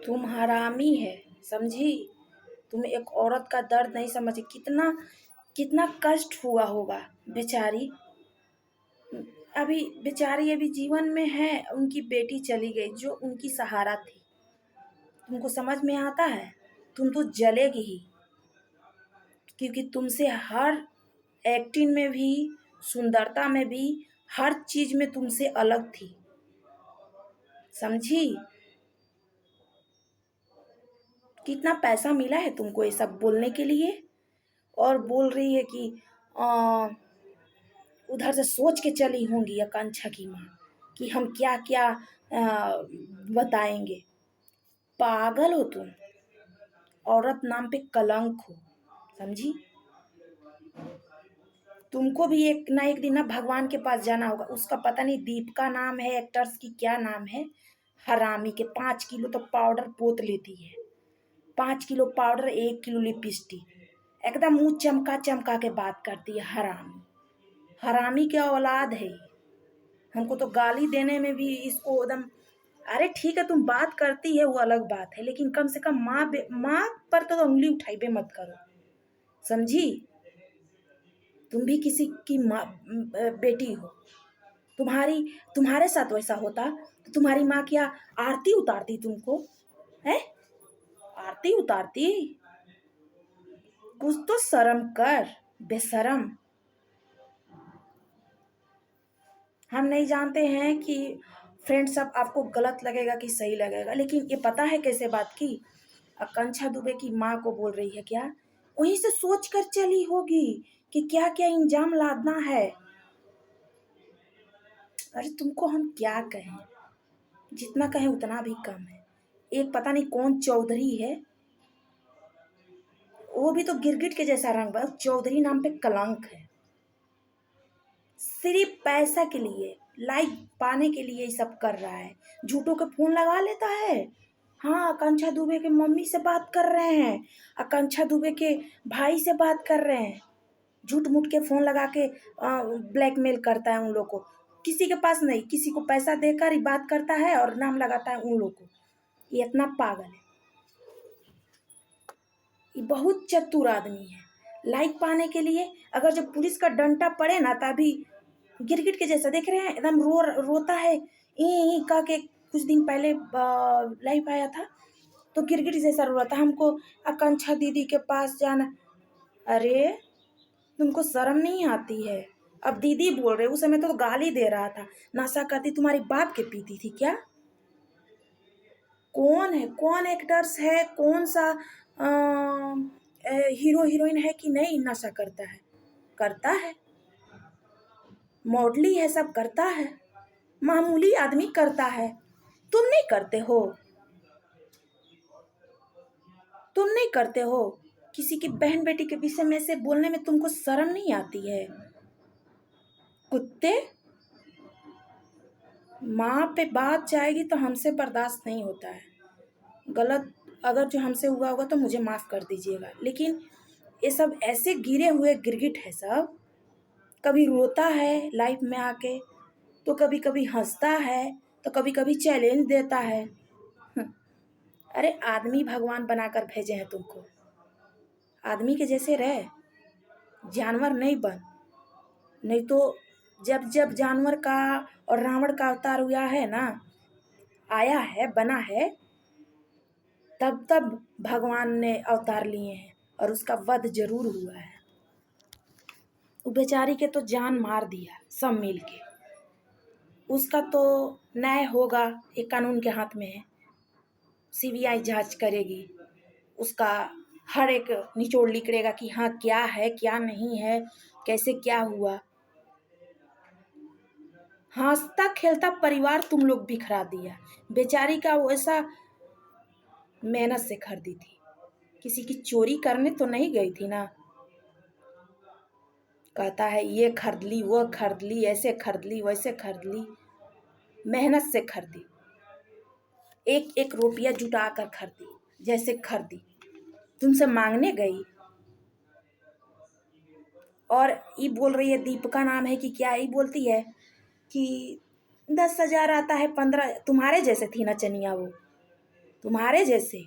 तुम हरामी है, समझी? तुम एक औरत का दर्द नहीं समझी। कितना कितना कष्ट हुआ होगा बेचारी। अभी जीवन में है, उनकी बेटी चली गई जो उनकी सहारा थी। तुमको समझ में आता है? तुम तो जलेगी ही, क्योंकि तुमसे हर एक्टिंग में भी, सुंदरता में भी, हर चीज में तुमसे अलग थी, समझी? कितना पैसा मिला है तुमको ये सब बोलने के लिए? और बोल रही है कि आ, उधर से सोच के चली होंगी आकांक्षा की माँ कि हम क्या क्या बताएंगे। पागल हो तुम। औरत नाम पे कलंक हो, समझी? तुमको भी एक ना एक दिन ना भगवान के पास जाना होगा। उसका पता नहीं दीपिका नाम है, एक्टर्स की क्या नाम है। हरामी के 5 किलो तो पाउडर पोत लेती है। 5 किलो पाउडर, 1 किलो लिपस्टिक, एकदम मुंह चमका चमका के बात करती है। हरामी, हरामी की औलाद है ये। हमको तो गाली देने में भी इसको एकदम। अरे ठीक है, तुम बात करती है वो अलग बात है, लेकिन कम से कम माँ पर तो उंगली उठाइबे मत करो, समझी? तुम भी किसी की माँ बेटी हो। तुम्हारे साथ वैसा होता तो तुम्हारी माँ क्या आरती उतारती तुमको? है आरती उतारती? कुछ तो शर्म कर, बेशरम। हम नहीं जानते हैं कि फ्रेंड्स सब आपको गलत लगेगा कि सही लगेगा, लेकिन ये पता है कैसे बात की? आकांक्षा दुबे की माँ को बोल रही है क्या? वहीं से सोच कर चली होगी कि क्या क्या इंजाम लादना है। अरे तुमको हम क्या कहें, जितना कहें उतना भी कम है। एक पता नहीं कौन चौधरी है, वो भी तो गिरगिट के जैसा रंग, बस चौधरी नाम पे कलंक है। सिर्फ पैसा के लिए, लाइक पाने के लिए ये सब कर रहा है। झूठों के फोन लगा लेता है। हाँ, आकांक्षा दुबे के मम्मी से बात कर रहे हैं, आकांक्षा दुबे के भाई से बात कर रहे हैं। झूठ मूठ के फोन लगा के ब्लैकमेल करता है उन लोग को। किसी के पास नहीं, किसी को पैसा देकर ही बात करता है और नाम लगाता है उन लोग को। ये इतना पागल है, ये बहुत चतुर आदमी है। लाइक पाने के लिए अगर जब पुलिस का डंडा पड़े ना, तभी गिरगिट के जैसा देख रहे हैं, एकदम रोता है ई का के। कुछ दिन पहले लाइव आया था तो गिरगिट जैसा रो रहा था, हमको आकांक्षा दीदी के पास जाना। अरे तुमको शर्म नहीं आती है? अब दीदी बोल रहे, उस समय तो गाली दे रहा था। नशा करती तुम्हारी बाप के पीती थी क्या? कौन है, कौन एक्टर्स है, कौन सा हीरो हीरोइन है कि नहीं नशा करता है? करता है, मॉडली है, सब करता है। मामूली आदमी करता है। तुम नहीं करते हो? तुम नहीं करते हो? किसी की बहन बेटी के विषय में से बोलने में तुमको शर्म नहीं आती है? कुत्ते। माँ पे बात जाएगी तो हमसे बर्दाश्त नहीं होता है। गलत अगर जो हमसे हुआ होगा तो मुझे माफ़ कर दीजिएगा, लेकिन ये सब ऐसे गिरे हुए गिरगिट है सब। कभी रोता है लाइफ में आके, तो कभी कभी हंसता है, तो कभी कभी चैलेंज देता है। अरे आदमी भगवान बनाकर भेजे हैं तुमको, आदमी के जैसे रहे, जानवर नहीं बन। नहीं तो जब जब जानवर का और रावण का अवतार हुआ है ना, आया है, बना है, तब तब भगवान ने अवतार लिए हैं और उसका वध जरूर हुआ है। वो बेचारी के तो जान मार दिया सब मिल के। उसका तो न्याय होगा, एक कानून के हाथ में है। सीबीआई जांच करेगी, उसका हर एक निचोड़ निकलेगा कि हाँ क्या है क्या नहीं है, कैसे क्या हुआ। हंसता खेलता परिवार तुम लोग बिखरा दिया। बेचारी का वैसा मेहनत से खरीदी थी, किसी की चोरी करने तो नहीं गई थी ना। कहता है ये खरीद ली, वो खरीद ली, ऐसे खरीद ली, वैसे खरीद ली। मेहनत से खरीदी, एक एक रुपया जुटा कर खरीदी, जैसे खरीदी। तुमसे मांगने गई और ये बोल रही है, दीपिका नाम है कि क्या, ये बोलती है कि 10,000 आता है, 15। तुम्हारे जैसे थी ना चनिया वो, तुम्हारे जैसे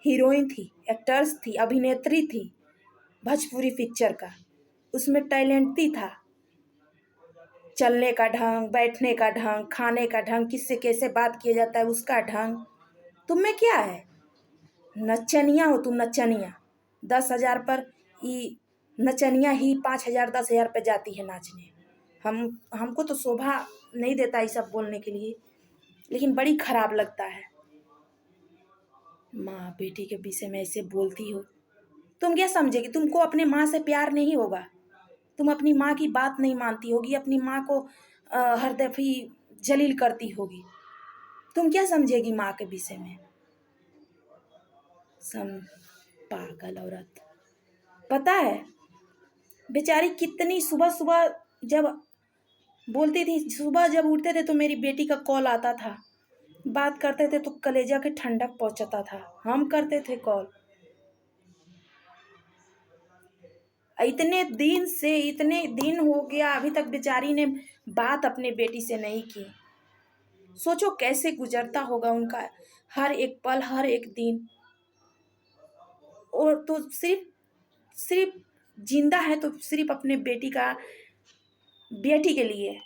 हीरोइन थी, एक्टर्स थी, अभिनेत्री थी भोजपुरी पिक्चर का, उसमें टैलेंट भी था। चलने का ढंग, बैठने का ढंग, खाने का ढंग, किससे कैसे बात किया जाता है उसका ढंग। तुम में क्या है? नचनिया हो तुम, नचनिया। 10,000 पर ई नचनिया ही 5,000 10,000 पे जाती है नाचने। हमको तो शोभा नहीं देता ये सब बोलने के लिए, लेकिन बड़ी खराब लगता है। माँ बेटी के विषय में ऐसे बोलती हो। तुम क्या समझेगी? तुमको अपने माँ से प्यार नहीं होगा, तुम अपनी माँ की बात नहीं मानती होगी, अपनी माँ को हर दफी जलील करती होगी। तुम क्या समझेगी माँ के विषय में? सम पागल औरत। पता है बेचारी कितनी सुबह सुबह जब बोलती थी, सुबह जब उठते थे तो मेरी बेटी का कॉल आता था, बात करते थे तो कलेजा के ठंडक पहुंचता था। हम करते थे कॉल, इतने दिन हो गया अभी तक बेचारी ने बात अपने बेटी से नहीं की। सोचो कैसे गुजरता होगा उनका हर एक पल, हर एक दिन। और तो सिर्फ सिर्फ जिंदा है तो सिर्फ अपने बेटी के लिए,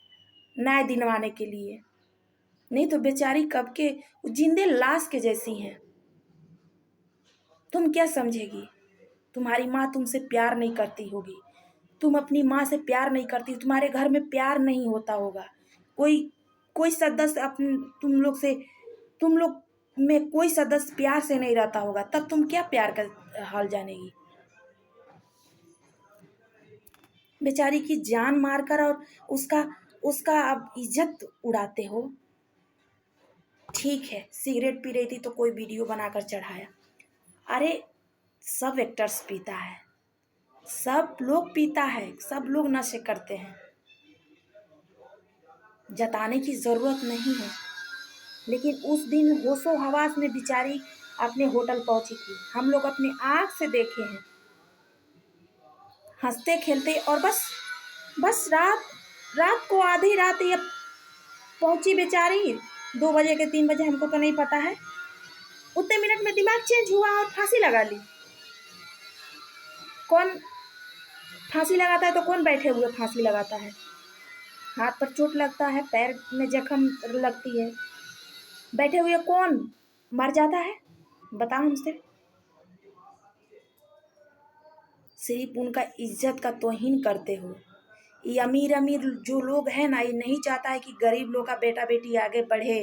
न्याय दिलवाने के लिए। नहीं तो बेचारी कब के जिंदे लाश के जैसी हैं। तुम क्या समझेगी? तुम्हारी माँ तुमसे प्यार नहीं करती होगी, तुम अपनी माँ से प्यार नहीं करती, तुम्हारे घर में प्यार नहीं होता होगा। कोई कोई सदस्य अपन तुम लोग में कोई सदस्य प्यार से नहीं रहता होगा, तब तुम क्या प्यार का हाल जानेगी? बेचारी की जान मारकर और उसका उसका अब इज्जत उड़ाते हो। ठीक है, सिगरेट पी रही थी तो कोई वीडियो बनाकर चढ़ाया। अरे सब एक्टर्स पीता है, सब लोग पीता है, सब लोग नशे करते हैं, जताने की जरूरत नहीं है। लेकिन उस दिन होशो हवास में बेचारी अपने होटल पहुंची थी, हम लोग अपने आँख से देखे हैं, हंसते खेलते। और बस बस रात रात को आधी रात ये पहुंची बेचारी, 2 बजे के 3 बजे, हमको तो नहीं पता है। उतने मिनट में दिमाग चेंज हुआ और फांसी लगा ली। कौन फांसी लगाता है? तो कौन बैठे हुए फांसी लगाता है? हाथ पर चोट लगता है, पैर में जख्म लगती है, बैठे हुए कौन मर जाता है? बताओ हमसे। सिर्फ उनका इज्जत का तौहीन करते हो। ये अमीर अमीर जो लोग हैं ना, ये नहीं चाहता है कि गरीब लोग का बेटा बेटी आगे बढ़े।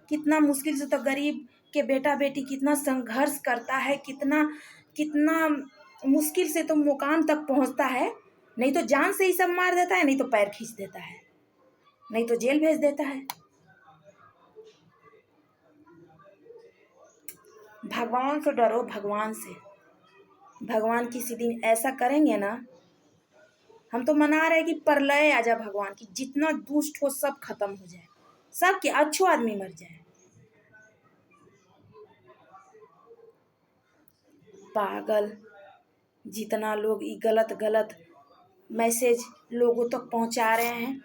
कितना मुश्किल से तो गरीब के बेटा बेटी कितना संघर्ष करता है, कितना कितना मुश्किल से तो मुकाम तक पहुंचता है। नहीं तो जान से ही सब मार देता है, नहीं तो पैर खींच देता है, नहीं तो जेल भेज देता है। भगवान से डरो, भगवान से। भगवान किसी दिन ऐसा करेंगे ना, हम तो मना रहे कि प्रलय आ जाए भगवान की, जितना दुष्ट हो सब खत्म हो जाए, सब के अच्छो आदमी मर जाए। पागल, जितना लोग ये गलत गलत मैसेज लोगों तक पहुंचा रहे हैं।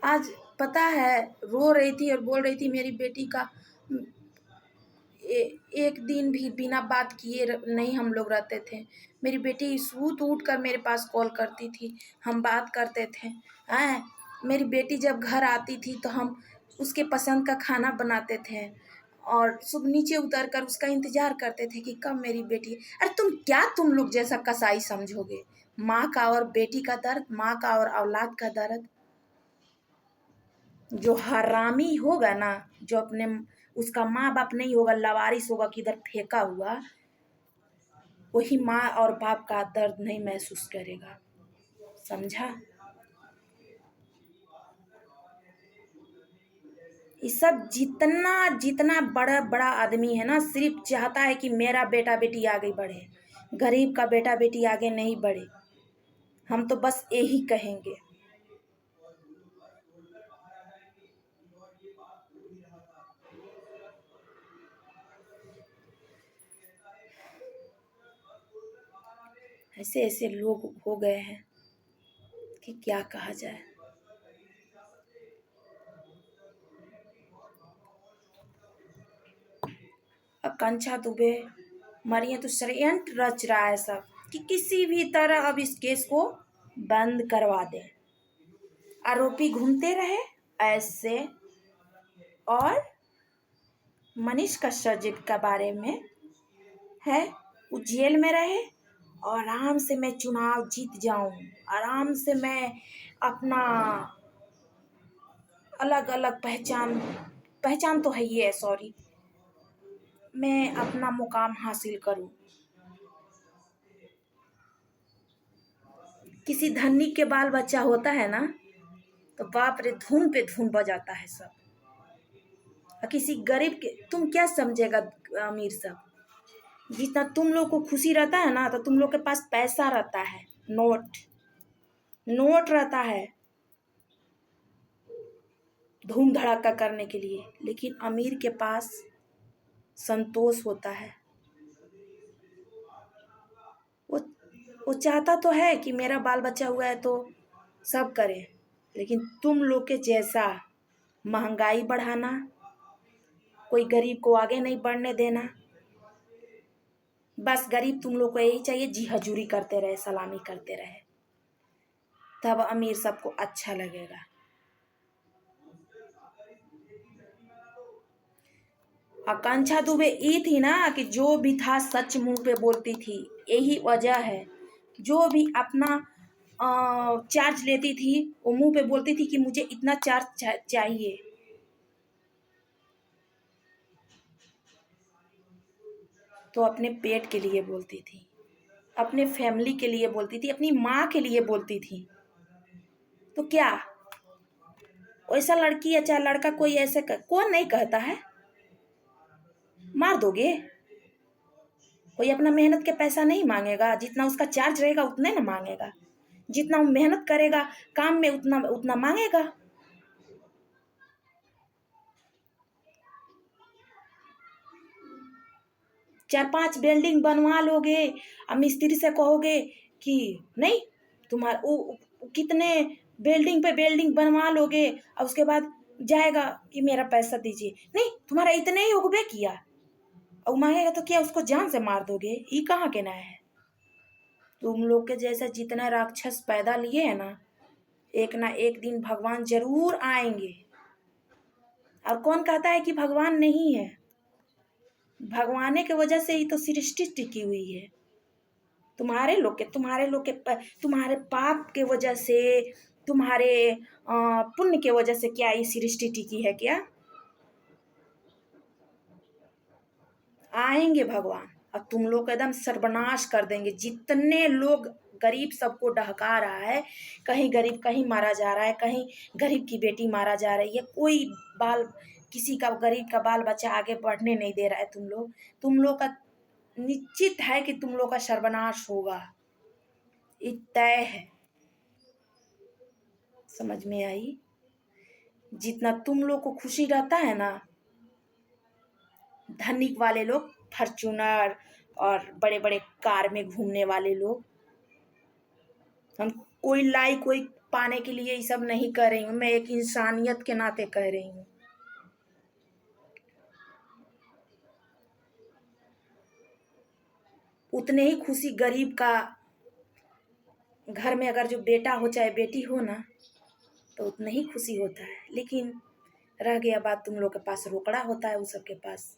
आज पता है रो रही थी और बोल रही थी मेरी बेटी का एक दिन भी बिना बात किए नहीं हम लोग रहते थे। मेरी बेटी सूत उठ कर मेरे पास कॉल करती थी, हम बात करते थे। मेरी बेटी जब घर आती थी तो हम उसके पसंद का खाना बनाते थे और सब नीचे उतर कर उसका इंतजार करते थे कि कब मेरी बेटी। अरे तुम लोग जैसा कसाई समझोगे माँ का और बेटी का दर्द, माँ का और औलाद का दर्द। जो हरामी होगा ना, जो अपने उसका माँ बाप नहीं होगा, लवारिस होगा किधर फेंका हुआ, वही माँ और बाप का दर्द नहीं महसूस करेगा। समझा? ये सब जितना जितना बड़ा बड़ा आदमी है ना, सिर्फ चाहता है कि मेरा बेटा बेटी आगे बढ़े, गरीब का बेटा बेटी आगे नहीं बढ़े। हम तो बस यही कहेंगे। ऐसे ऐसे लोग हो गए हैं कि क्या कहा जाए। आकांक्षा दुबे मरी है तो षड्यंत्र रच रहा है सब कि किसी भी तरह अब इस केस को बंद करवा दें। आरोपी घूमते रहे ऐसे, और मनीष कश्यप के बारे में है वो जेल में रहे और आराम से मैं चुनाव जीत जाऊं, आराम से मैं अपना अलग अलग पहचान तो है ही है, सॉरी, मैं अपना मुकाम हासिल करूं। किसी धनी के बाल बच्चा होता है ना तो बाप रे धूम पे धूम बजाता है सब, और किसी गरीब के तुम क्या समझेगा अमीर सब, जितना तुम लोग को खुशी रहता है ना तो तुम लोग के पास पैसा रहता है, नोट रहता है धूम धड़ाका करने के लिए, लेकिन अमीर के पास संतोष होता है। वो वो चाहता तो है कि मेरा बाल बच्चा हुआ है तो सब करे, लेकिन तुम लोग के जैसा महंगाई बढ़ाना, कोई गरीब को आगे नहीं बढ़ने देना, बस गरीब तुम लोग को यही चाहिए जी हजूरी करते रहे, सलामी करते रहे, तब अमीर सबको अच्छा लगेगा। आकांक्षा दुबे ये थी ना कि जो भी था सच मुंह पे बोलती थी, यही वजह है। जो भी अपना चार्ज लेती थी वो मुंह पे बोलती थी कि मुझे इतना चार्ज चाहिए। तो अपने पेट के लिए बोलती थी, अपने फैमिली के लिए बोलती थी, अपनी माँ के लिए बोलती थी। तो क्या वैसा लड़की या चाहे लड़का कोई ऐसे कौन नहीं कहता है, मार दोगे? कोई अपना मेहनत के पैसा नहीं मांगेगा, जितना उसका चार्ज रहेगा उतने ना मांगेगा, जितना वो मेहनत करेगा काम में उतना उतना मांगेगा। चार पांच बिल्डिंग बनवा लोगे और मिस्त्री से कहोगे कि नहीं तुम्हारा वो कितने बिल्डिंग पे बिल्डिंग बनवा लोगे, और उसके बाद जाएगा कि मेरा पैसा दीजिए, नहीं तुम्हारा इतने ही उगबे किया, और मांगेगा तो क्या उसको जान से मार दोगे? ये कहाँ के ना है? तुम लोग के जैसा जितना राक्षस पैदा लिए है ना, एक ना एक दिन भगवान जरूर आएंगे। और कौन कहता है कि भगवान नहीं है? भगवान के वजह से ही तो सृष्टि टिकी हुई है। तुम्हारे पाप के वजह से, तुम्हारे पुण्य के वजह से क्या ये सृष्टि टिकी है क्या? आएंगे भगवान और तुम लोग का एकदम सर्वनाश कर देंगे। जितने लोग गरीब सबको डहका रहा है, कहीं गरीब कहीं मारा जा रहा है, कहीं गरीब की बेटी मारा जा रही है, कोई बाल किसी का गरीब का बाल बच्चा आगे बढ़ने नहीं दे रहा है। तुम लोग का निश्चित है कि तुम लोग का सर्वनाश होगा, ये तय है। समझ में आई? जितना तुम लोग को खुशी रहता है ना, धनिक वाले लोग फॉर्च्यूनर और बड़े बड़े कार में घूमने वाले लोग, हम कोई लाइक कोई पाने के लिए ये सब नहीं कर रही हूँ, मैं एक इंसानियत के नाते कह रही हूँ। उतने ही खुशी गरीब का घर में अगर जो बेटा हो चाहे बेटी हो ना, तो उतना ही खुशी होता है। लेकिन रह गया बात तुम लोग के पास रोकड़ा होता है, उस सब के पास